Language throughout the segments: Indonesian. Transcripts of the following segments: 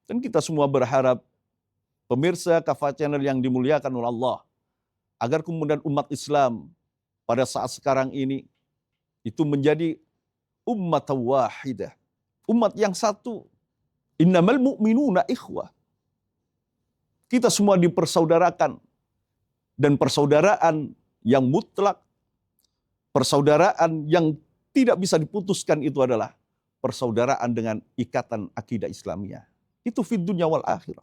Dan kita semua berharap pemirsa Kafah Channel yang dimuliakan oleh Allah, agar kemudian umat Islam pada saat sekarang ini itu menjadi umat wahidah, umat yang satu. Innamal mu'minuna ikhwah. Kita semua dipersaudarakan, dan persaudaraan yang mutlak, persaudaraan yang tidak bisa diputuskan itu adalah persaudaraan dengan ikatan akidah Islamiyah. Itu fid dunya wal akhirah.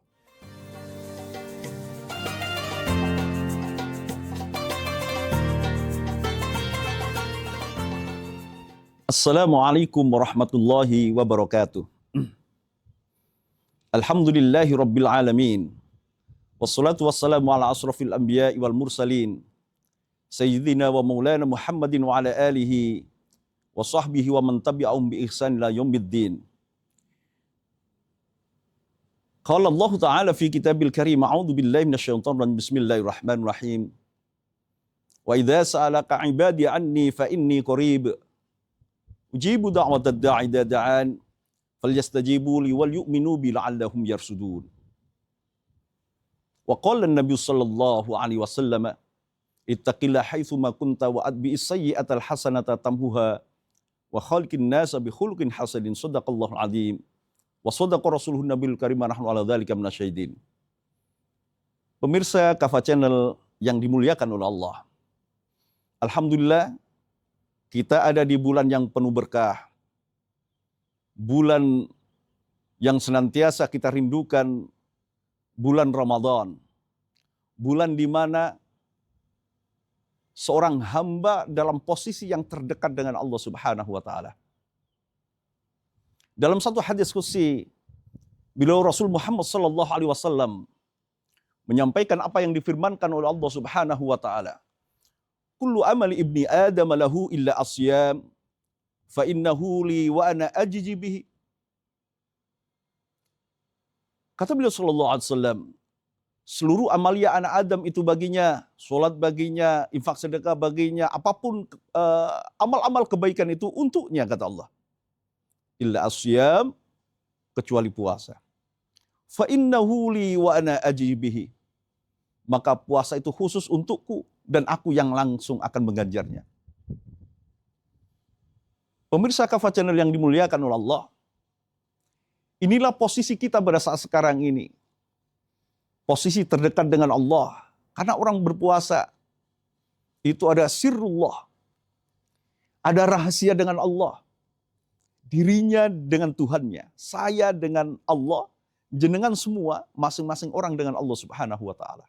Assalamualaikum warahmatullahi wabarakatuh. Alhamdulillahi rabbil alamin. Wassalatu wassalamu ala asrafil anbiya'i wal mursalin. Sayyidina wa maulana Muhammadin wa ala alihi wa sahbihi wa man tabi'ahum bi ihsan ila yaumiddin. Qala Allah Ta'ala fi kitabil karim, a'udzu billahi minasyaitonir rajim, bismillahirrahmanirrahim. Wa idza sa'alaka 'ibadi 'anni fa inni qarib. Ujibu da'watad da'i idza da'an falyastajibu li wal yu'minu bi la'allahum yarsudun. Wa qala an-nabiy sallallahu alaihi wasallam, ittaqillaha haitsu ma kunta wa atbi'is sayyi'atal hasanata tamhuha wa khaliqin nasa bi khuluqin hasanin. Shadaqallahul azim wa shadaqa rasuluhun nabiyul karim, nahnu ala dzalika minasyahidin. Pemirsa Kafah Channel yang dimuliakan oleh Allah, alhamdulillah kita ada di bulan yang penuh berkah, bulan yang senantiasa kita rindukan, bulan Ramadan, bulan di mana seorang hamba dalam posisi yang terdekat dengan Allah Subhanahu wa taala. Dalam satu hadis qudsi, beliau Rasul Muhammad sallallahu alaihi wasallam menyampaikan apa yang difirmankan oleh Allah Subhanahu wa taala. Kullu amali ibni Adam lahu illa asyam fa innahu li wa ana ajzi bihi. Kata beliau sallallahu alaihi wasallam, seluruh amalia anak Adam itu baginya, salat baginya, infak sedekah baginya, apapun amal-amal kebaikan itu untuknya, kata Allah. Illa asyam, kecuali puasa. Fa innahu li wa ana ajzi bihi. Maka puasa itu khusus untukku dan aku yang langsung akan mengganjarnya. Pemirsa Kafah Channel yang dimuliakan oleh Allah, inilah posisi kita pada saat sekarang ini. Posisi terdekat dengan Allah. Karena orang berpuasa itu ada sirrullah, ada rahasia dengan Allah. Dirinya dengan Tuhannya, saya dengan Allah, jenengan semua, masing-masing orang dengan Allah Subhanahu wa taala.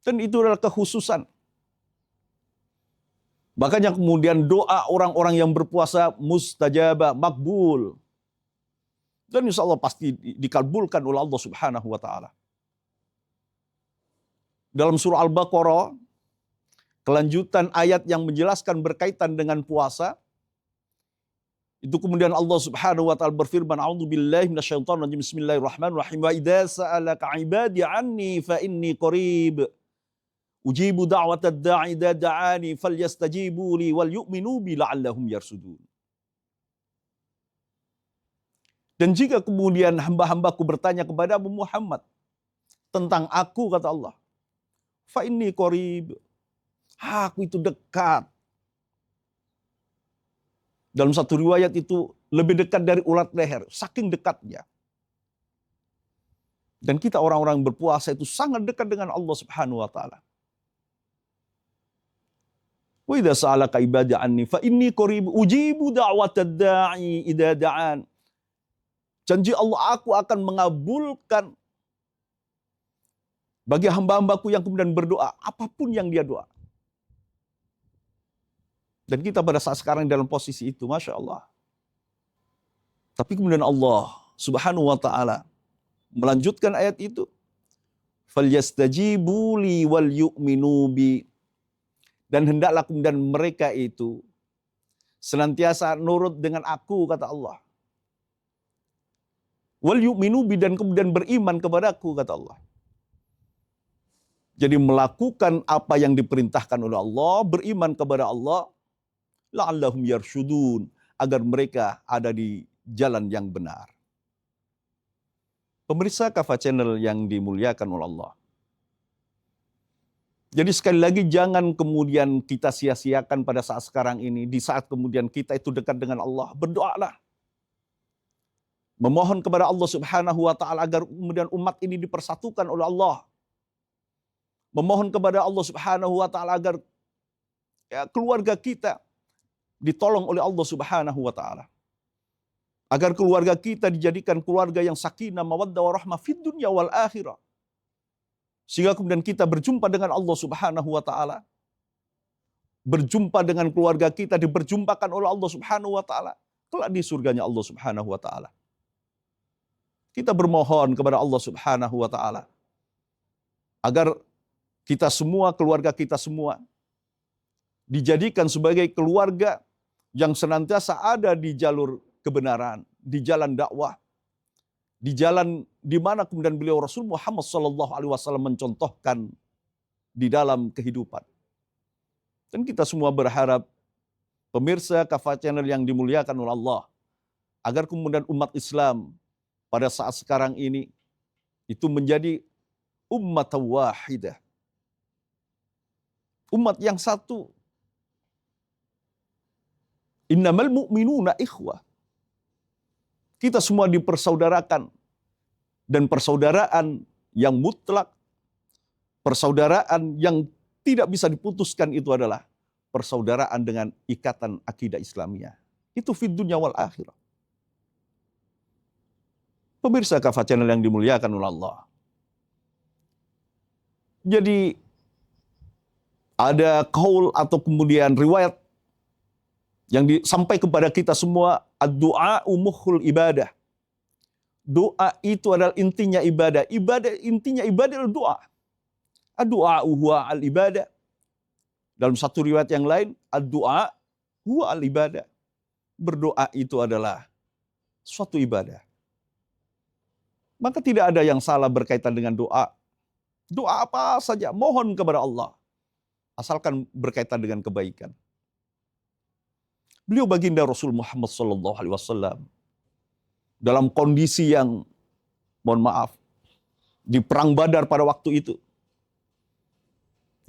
Dan itu adalah kekhususan. Makanya kemudian doa orang-orang yang berpuasa mustajabah, makbul. Dan insya Allah pasti dikabulkan oleh Allah Subhanahu wa taala. Dalam surah Al-Baqarah, kelanjutan ayat yang menjelaskan berkaitan dengan puasa, itu kemudian Allah Subhanahu wa taala berfirman, a'udzubillahi minasyaitonir rajim, bismillahirrahmanirrahim, wa idza sa'alaka 'ibadi 'anni fa inni qarib. Ujibu da'watad da'i idza da'ani falyastajibu li wal yu'minu bi la'allahum yarsudun. Dan jika kemudian hamba-hambaku bertanya kepada Muhammad tentang aku, kata Allah, fa inni qarib, aku itu dekat. Dalam satu riwayat itu lebih dekat dari ulat leher, saking dekatnya. Dan kita orang-orang berpuasa itu sangat dekat dengan Allah Subhanahu wa taala. Wa idza sa'alaka ibadi anni fa inni qarib ujibu da'watad da'i idza da'an. Janji Allah, aku akan mengabulkan bagi hamba-hambaku yang kemudian berdoa, apapun yang dia doa. Dan kita pada saat sekarang dalam posisi itu, Masya Allah. Tapi kemudian Allah Subhanahu wa ta'ala melanjutkan ayat itu. Falyastajibu li wal yu'minu bi. Dan hendaklah kemudian mereka itu senantiasa nurut dengan aku, kata Allah. Wal yu'minu bi, dan kemudian beriman kepadaku, kata Allah. Jadi melakukan apa yang diperintahkan oleh Allah, beriman kepada Allah, la'allahum yarsyudun, agar mereka ada di jalan yang benar. Pemirsa Kafah Channel yang dimuliakan oleh Allah. Jadi sekali lagi jangan kemudian kita sia-siakan pada saat sekarang ini. Di saat kemudian kita itu dekat dengan Allah. Berdoalah. Memohon kepada Allah Subhanahu wa ta'ala agar kemudian umat ini dipersatukan oleh Allah. Memohon kepada Allah Subhanahu wa ta'ala agar keluarga kita ditolong oleh Allah Subhanahu wa ta'ala. Agar keluarga kita dijadikan keluarga yang sakinah, mawaddah, warahmah fid dunya wal akhirah. Sehingga kemudian kita berjumpa dengan Allah Subhanahu wa ta'ala. Berjumpa dengan keluarga kita, diperjumpakan oleh Allah Subhanahu wa ta'ala. Kelak di surganya Allah Subhanahu wa ta'ala. Kita bermohon kepada Allah Subhanahu wa ta'ala. Agar kita semua, keluarga kita semua, dijadikan sebagai keluarga yang senantiasa ada di jalur kebenaran, di jalan dakwah, di jalan di mana kemudian beliau Rasul Muhammad SAW mencontohkan di dalam kehidupan. Dan kita semua berharap, pemirsa Kafah Channel yang dimuliakan oleh Allah, agar kemudian umat Islam pada saat sekarang ini itu menjadi umat wahidah. Umat yang satu. Innamal mu'minuna ikhwah. Kita semua dipersaudarakan. Dan persaudaraan yang mutlak, persaudaraan yang tidak bisa diputuskan itu adalah persaudaraan dengan ikatan akidah Islamiyah. Itu fid dunya wal akhirah. Pemirsa Kafah Channel yang dimuliakan oleh Allah. Jadi ada qaul atau kemudian riwayat yang sampai kepada kita semua, ad-du'a mukhul ibadah. Doa itu adalah intinya ibadah. Intinya ibadah adalah doa. Ad-du'a huwa al-ibadah. Dalam satu riwayat yang lain, ad-du'a huwa al-ibadah. Berdoa itu adalah suatu ibadah. Maka tidak ada yang salah berkaitan dengan doa. Doa apa saja, mohon kepada Allah. Asalkan berkaitan dengan kebaikan. Beliau baginda Rasul Muhammad SAW dalam kondisi yang, mohon maaf, di perang Badar pada waktu itu,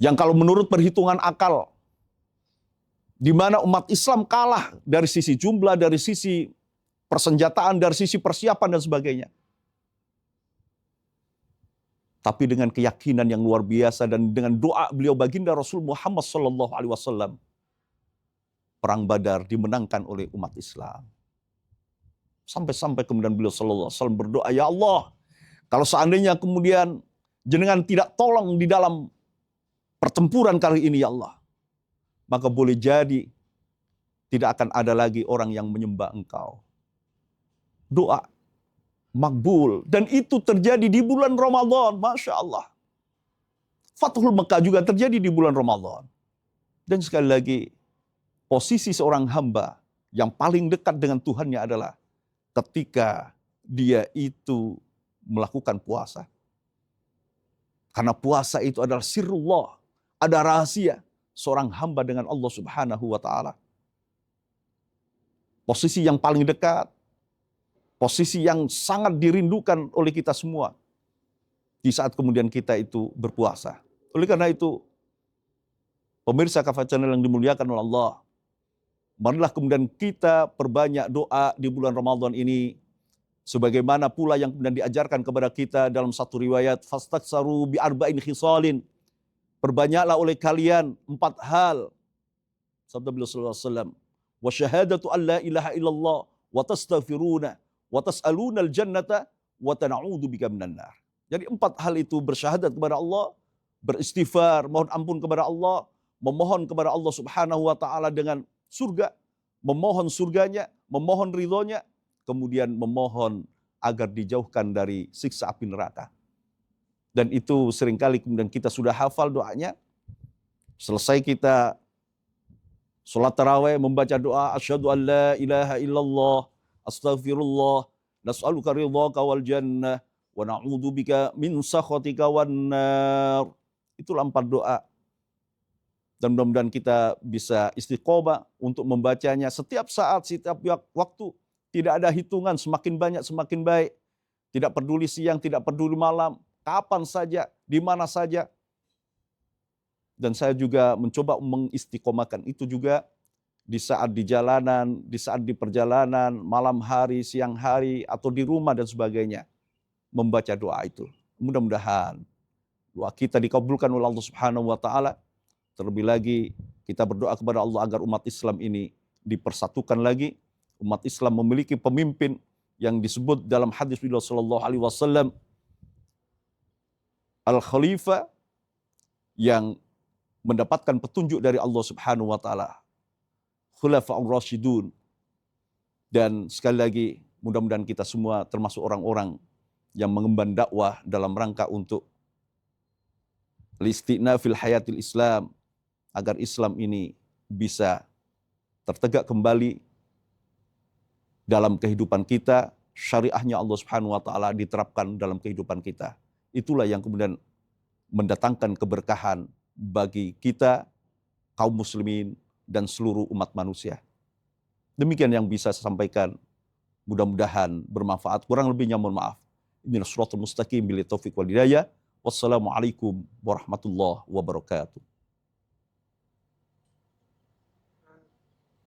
yang kalau menurut perhitungan akal, di mana umat Islam kalah dari sisi jumlah, dari sisi persenjataan, dari sisi persiapan dan sebagainya. Tapi dengan keyakinan yang luar biasa dan dengan doa beliau baginda Rasul Muhammad SAW, perang Badar dimenangkan oleh umat Islam. Sampai-sampai kemudian beliau sallallahu alaihi wasallam berdoa, ya Allah, kalau seandainya kemudian jenengan tidak tolong di dalam pertempuran kali ini ya Allah, maka boleh jadi tidak akan ada lagi orang yang menyembah Engkau. Doa makbul, dan itu terjadi di bulan Ramadan, Masya Allah. Fathul Mekah juga terjadi di bulan Ramadan. Dan sekali lagi, posisi seorang hamba yang paling dekat dengan Tuhannya adalah ketika dia itu melakukan puasa. Karena puasa itu adalah sirrullah, ada rahasia seorang hamba dengan Allah Subhanahu wa ta'ala. Posisi yang paling dekat, posisi yang sangat dirindukan oleh kita semua di saat kemudian kita itu berpuasa. Oleh karena itu, pemirsa Kafah Channel yang dimuliakan oleh Allah, marilah kemudian kita perbanyak doa di bulan Ramadan ini, sebagaimana pula yang kemudian diajarkan kepada kita dalam satu riwayat, fastaghsaru bi arba'in khisalin. Perbanyaklah oleh kalian 4 hal. Sabda beliau sallallahu alaihi wasallam, wa syahadatu an la ilaha illallah wa tastaghfiruna wa tas'aluna al-jannata wa tana'udzu bika minan nar. Jadi 4 hal itu: bersyahadat kepada Allah, beristighfar, mohon ampun kepada Allah, memohon kepada Allah Subhanahu wa taala dengan surga, memohon surganya, memohon ridhonya, kemudian memohon agar dijauhkan dari siksa api neraka. Dan itu seringkali kemudian kita sudah hafal doanya. Selesai kita sholat tarawih, membaca doa, asyhadu an la ilaha illallah, astaghfirullah, nas'aluka ridhaka wal jannah, wa na'udzubika min sakhatika wan nar. Itulah 4 doa. Dan mudah-mudahan kita bisa istiqomah untuk membacanya setiap saat, setiap waktu. Tidak ada hitungan, semakin banyak semakin baik. Tidak peduli siang, tidak peduli malam, kapan saja, di mana saja. Dan saya juga mencoba mengistiqomahkan itu juga di saat di jalanan, di saat di perjalanan, malam hari, siang hari, atau di rumah dan sebagainya. Membaca doa itu. Mudah-mudahan doa kita dikabulkan oleh Allah Subhanahu wa taala. Terlebih lagi kita berdoa kepada Allah agar umat Islam ini dipersatukan lagi. Umat Islam memiliki pemimpin yang disebut dalam hadis Rasulullah sallallahu alaihi wasallam al-khalifah yang mendapatkan petunjuk dari Allah Subhanahu wa taala. Khulafaur Rasyidun. Dan sekali lagi mudah-mudahan kita semua termasuk orang-orang yang mengemban dakwah dalam rangka untuk listiqna fil hayatil Islam, agar Islam ini bisa tertegak kembali dalam kehidupan kita, syariahnya Allah Subhanahu wa taala diterapkan dalam kehidupan kita. Itulah yang kemudian mendatangkan keberkahan bagi kita, kaum muslimin, dan seluruh umat manusia. Demikian yang bisa saya sampaikan. Mudah-mudahan bermanfaat. Kurang lebihnya mohon maaf. Ihdinas siratal mustaqim bil taufiq wal hidayah. Wassalamualaikum warahmatullahi wabarakatuh.